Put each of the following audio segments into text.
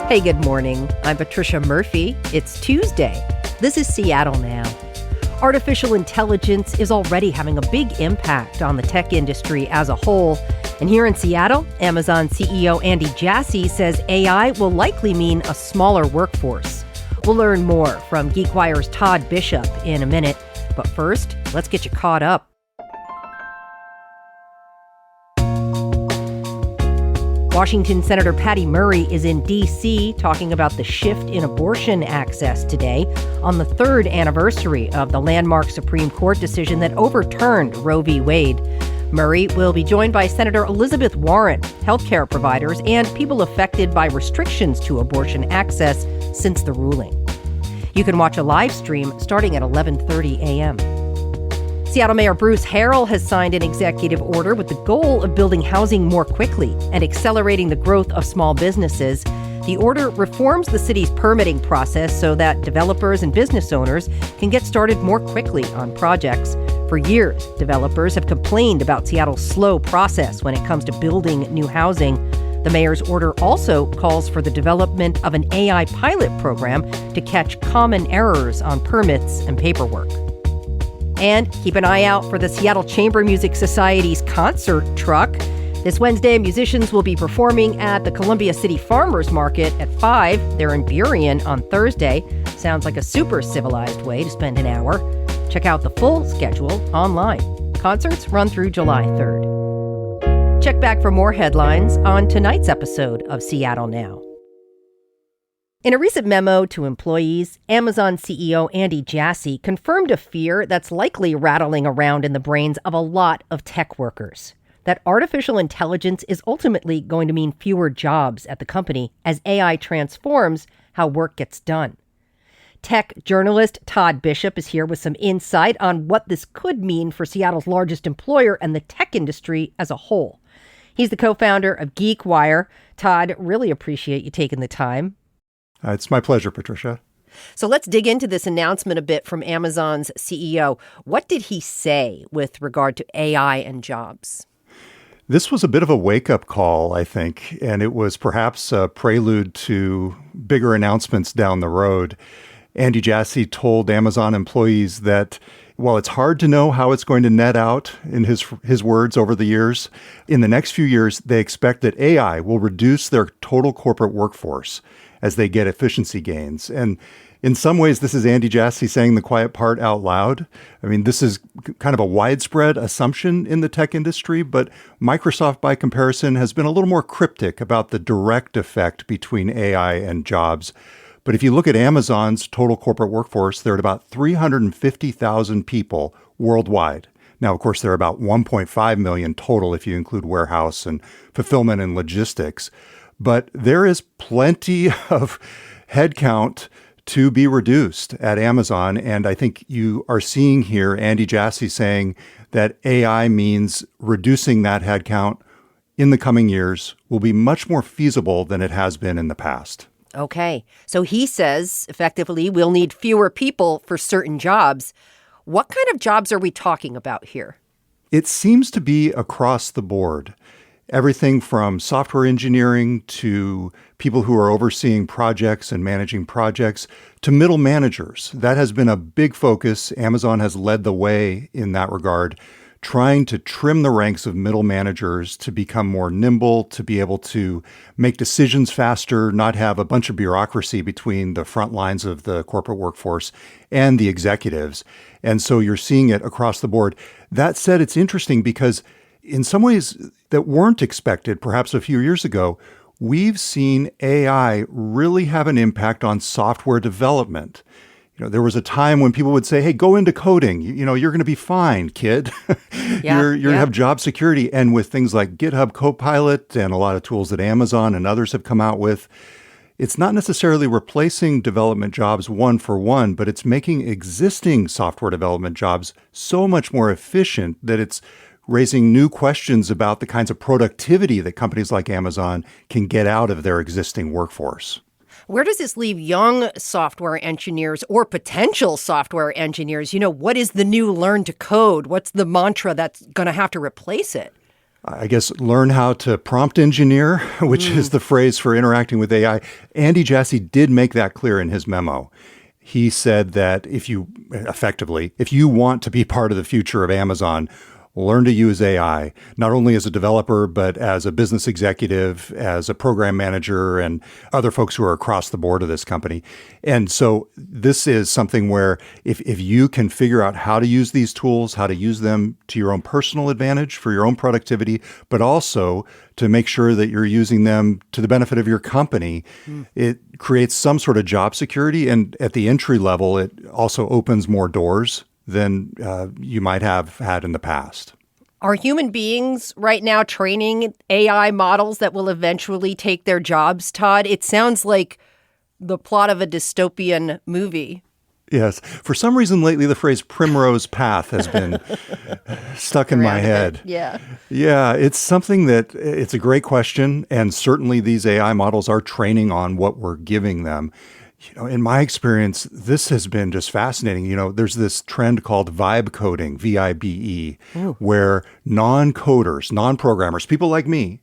Hey, good morning. I'm Patricia Murphy. It's Tuesday. This is Seattle Now. Artificial intelligence is already having a big impact on the tech industry as a whole. And here in Seattle, Amazon CEO Andy Jassy says AI will likely mean a smaller workforce. We'll learn more from GeekWire's Todd Bishop in a minute. But first, let's get you caught up. Washington Senator Patty Murray is in D.C. talking about the shift in abortion access today on the third anniversary of the landmark Supreme Court decision that overturned Roe v. Wade. Murray will be joined by Senator Elizabeth Warren, healthcare providers, and people affected by restrictions to abortion access since the ruling. You can watch a live stream starting at 11:30 a.m. Seattle Mayor Bruce Harrell has signed an executive order with the goal of building housing more quickly and accelerating the growth of small businesses. The order reforms the city's permitting process so that developers and business owners can get started more quickly on projects. For years, developers have complained about Seattle's slow process when it comes to building new housing. The mayor's order also calls for the development of an AI pilot program to catch common errors on permits and paperwork. And keep an eye out for the Seattle Chamber Music Society's concert truck. This Wednesday, musicians will be performing at the Columbia City Farmers Market at 5. They're in Burien on Thursday. Sounds like a super civilized way to spend an hour. Check out the full schedule online. Concerts run through July 3rd. Check back for more headlines on tonight's episode of Seattle Now. In a recent memo to employees, Amazon CEO Andy Jassy confirmed a fear that's likely rattling around in the brains of a lot of tech workers, that artificial intelligence is ultimately going to mean fewer jobs at the company as AI transforms how work gets done. Tech journalist Todd Bishop is here with some insight on what this could mean for Seattle's largest employer and the tech industry as a whole. He's the co-founder of GeekWire. Todd, really appreciate you taking the time. It's my pleasure, Patricia. So let's dig into this announcement a bit from Amazon's CEO. What did he say with regard to AI and jobs? This was a bit of a wake-up call, I think, and it was perhaps a prelude to bigger announcements down the road. Andy Jassy told Amazon employees that while it's hard to know how it's going to net out, in his words over the years, in the next few years, they expect that AI will reduce their total corporate workforce as they get efficiency gains. And in some ways, this is Andy Jassy saying the quiet part out loud. I mean, this is kind of a widespread assumption in the tech industry, but Microsoft, by comparison, has been a little more cryptic about the direct effect between AI and jobs. But if you look at Amazon's total corporate workforce, they're at about 350,000 people worldwide. Now, of course, there are about 1.5 million total if you include warehouse and fulfillment and logistics. But there is plenty of headcount to be reduced at Amazon. And I think you are seeing here Andy Jassy saying that AI means reducing that headcount in the coming years will be much more feasible than it has been in the past. Okay. So he says, effectively, we'll need fewer people for certain jobs. What kind of jobs are we talking about here? It seems to be across the board. Everything from software engineering to people who are overseeing projects and managing projects to middle managers. That has been a big focus. Amazon has led the way in that regard, trying to trim the ranks of middle managers to become more nimble, to be able to make decisions faster, not have a bunch of bureaucracy between the front lines of the corporate workforce and the executives. And so you're seeing it across the board. That said, it's interesting because in some ways that weren't expected, perhaps a few years ago, we've seen AI really have an impact on software development. You know, there was a time when people would say, hey, go into coding. You're going to be fine, kid. You're going to have job security. And with things like GitHub Copilot and a lot of tools that Amazon and others have come out with, it's not necessarily replacing development jobs one for one, but it's making existing software development jobs so much more efficient that it's raising new questions about the kinds of productivity that companies like Amazon can get out of their existing workforce. Where does this leave young software engineers or potential software engineers? What is the new learn to code? What's the mantra that's going to have to replace it? I guess, learn how to prompt engineer, which is the phrase for interacting with AI. Andy Jassy did make that clear in his memo. He said that if you want to be part of the future of Amazon, learn to use AI, not only as a developer, but as a business executive, as a program manager, and other folks who are across the board of this company. And so this is something where if you can figure out how to use these tools, how to use them to your own personal advantage for your own productivity, but also to make sure that you're using them to the benefit of your company, it creates some sort of job security. And at the entry level, it also opens more doors than you might have had in the past. Are human beings right now training AI models that will eventually take their jobs, Todd? It sounds like the plot of a dystopian movie. Yes. For some reason lately, the phrase primrose path has been stuck in my head. Yeah. Yeah, it's something that it's a great question. And certainly these AI models are training on what we're giving them. In my experience, this has been just fascinating. There's this trend called vibe coding, VIBE, where non-coders, non-programmers, people like me,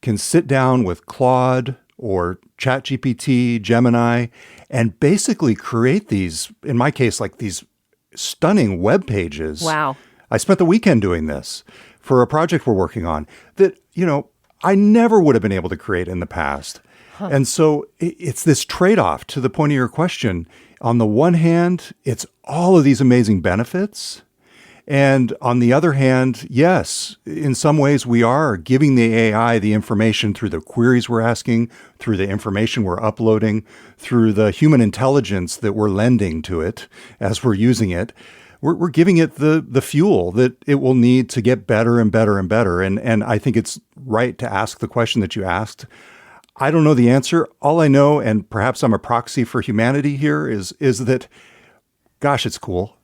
can sit down with Claude or ChatGPT, Gemini, and basically create these, in my case, like these stunning web pages. Wow. I spent the weekend doing this for a project we're working on that, I never would have been able to create in the past. And so it's this trade-off to the point of your question. On the one hand, it's all of these amazing benefits. And on the other hand, yes, in some ways we are giving the AI the information through the queries we're asking, through the information we're uploading, through the human intelligence that we're lending to it as we're using it. We're giving it the fuel that it will need to get better and better and better. And I think it's right to ask the question that you asked. I don't know the answer. All I know, and perhaps I'm a proxy for humanity here, is that, gosh, it's cool.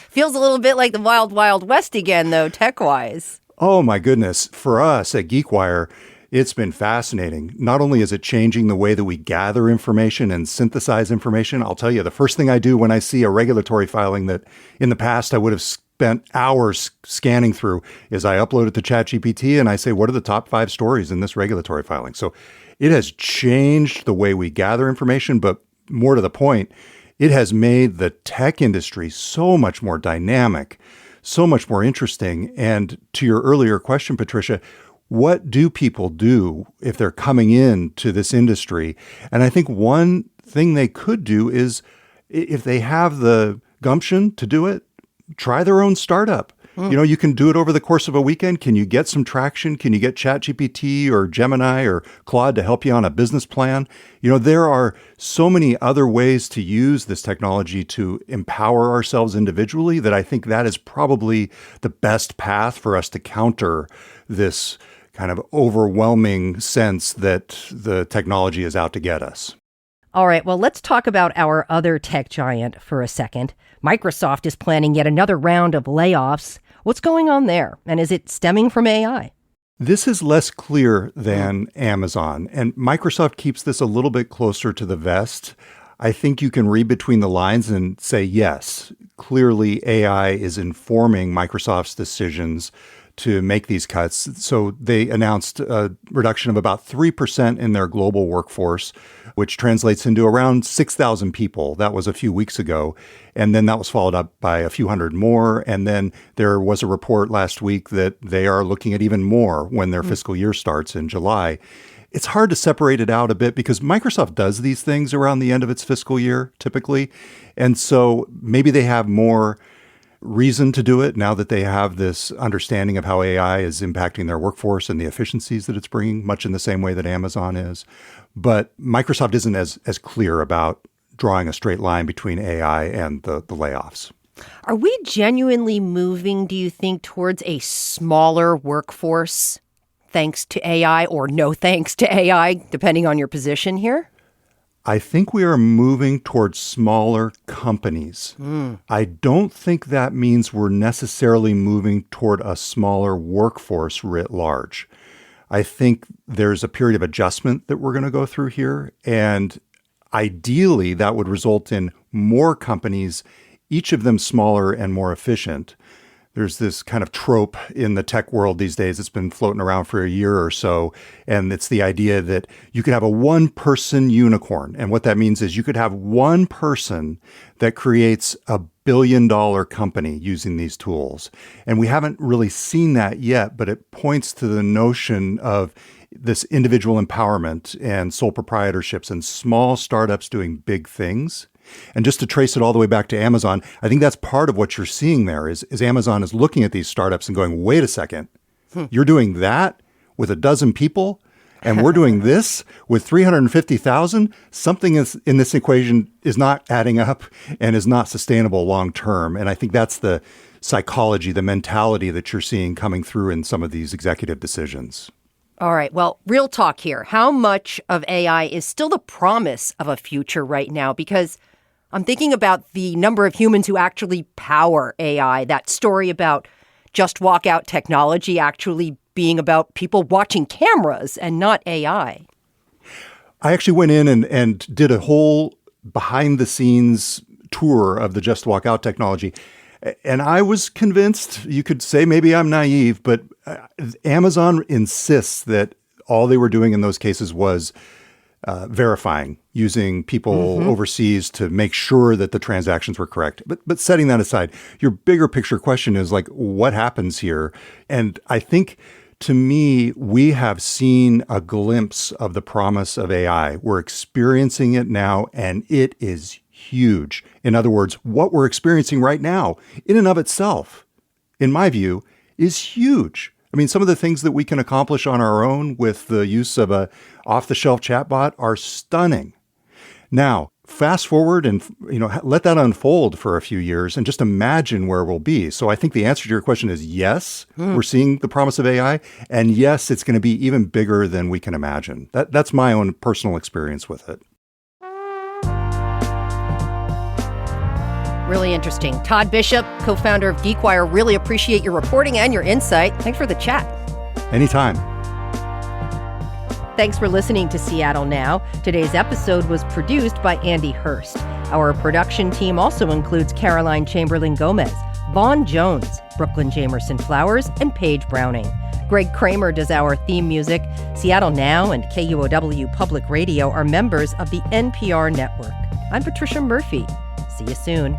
Feels a little bit like the wild, wild west again, though, tech-wise. Oh, my goodness. For us at GeekWire, it's been fascinating. Not only is it changing the way that we gather information and synthesize information, I'll tell you, the first thing I do when I see a regulatory filing that in the past I would have spent hours scanning through is I upload it to ChatGPT and I say, what are the top 5 stories in this regulatory filing? So it has changed the way we gather information, but more to the point, it has made the tech industry so much more dynamic, so much more interesting. And to your earlier question, Patricia, what do people do if they're coming into this industry? And I think one thing they could do is, if they have the gumption to do it, try their own startup. You can do it over the course of a weekend. Can you get some traction? Can you get ChatGPT or Gemini or Claude to help you on a business plan? There are so many other ways to use this technology to empower ourselves individually that I think that is probably the best path for us to counter this kind of overwhelming sense that the technology is out to get us. All right, well, let's talk about our other tech giant for a second. Microsoft is planning yet another round of layoffs. What's going on there? And is it stemming from AI? This is less clear than Amazon, and Microsoft keeps this a little bit closer to the vest. I think you can read between the lines and say, yes, clearly AI is informing Microsoft's decisions to make these cuts. So they announced a reduction of about 3% in their global workforce, which translates into around 6,000 people. That was a few weeks ago. And then that was followed up by a few hundred more. And then there was a report last week that they are looking at even more when their fiscal year starts in July. It's hard to separate it out a bit because Microsoft does these things around the end of its fiscal year, typically. And so maybe they have more reason to do it now that they have this understanding of how AI is impacting their workforce and the efficiencies that it's bringing, much in the same way that Amazon is. But Microsoft isn't as clear about drawing a straight line between AI and the layoffs. Are we genuinely moving, do you think, towards a smaller workforce thanks to AI or no thanks to AI, depending on your position here? I think we are moving towards smaller companies. I don't think that means we're necessarily moving toward a smaller workforce writ large. I think there's a period of adjustment that we're going to go through here. And ideally, that would result in more companies, each of them smaller and more efficient. There's this kind of trope in the tech world these days. It's been floating around for a year or so. And it's the idea that you could have a one-person unicorn. And what that means is you could have one person that creates a billion-dollar company using these tools. And we haven't really seen that yet, but it points to the notion of this individual empowerment and sole proprietorships and small startups doing big things. And just to trace it all the way back to Amazon, I think that's part of what you're seeing there is Amazon is looking at these startups and going, wait a second, you're doing that with a dozen people and we're doing this with 350,000? Something in this equation is not adding up and is not sustainable long term. And I think that's the psychology, the mentality that you're seeing coming through in some of these executive decisions. All right. Well, real talk here. How much of AI is still the promise of a future right now? Because I'm thinking about the number of humans who actually power AI, that story about just walk out technology actually being about people watching cameras and not AI. I actually went in and did a whole behind the scenes tour of the just walk out technology. And I was convinced, you could say maybe I'm naive, but Amazon insists that all they were doing in those cases was verifying, using people overseas to make sure that the transactions were correct. But setting that aside, your bigger picture question is like, what happens here? And I think, to me, we have seen a glimpse of the promise of AI. We're experiencing it now, and it is huge. In other words, what we're experiencing right now, in and of itself, in my view, is huge. I mean, some of the things that we can accomplish on our own with the use of a off-the-shelf chatbot are stunning. Now, fast forward and let that unfold for a few years and just imagine where we'll be. So I think the answer to your question is yes, we're seeing the promise of AI, and yes, it's going to be even bigger than we can imagine. That's my own personal experience with it. Really interesting. Todd Bishop, co-founder of GeekWire, really appreciate your reporting and your insight. Thanks for the chat. Anytime. Thanks for listening to Seattle Now. Today's episode was produced by Andy Hurst. Our production team also includes Caroline Chamberlain Gomez, Vaughn Jones, Brooklyn Jamerson Flowers, and Paige Browning. Greg Kramer does our theme music. Seattle Now and KUOW Public Radio are members of the NPR network. I'm Patricia Murphy. See you soon.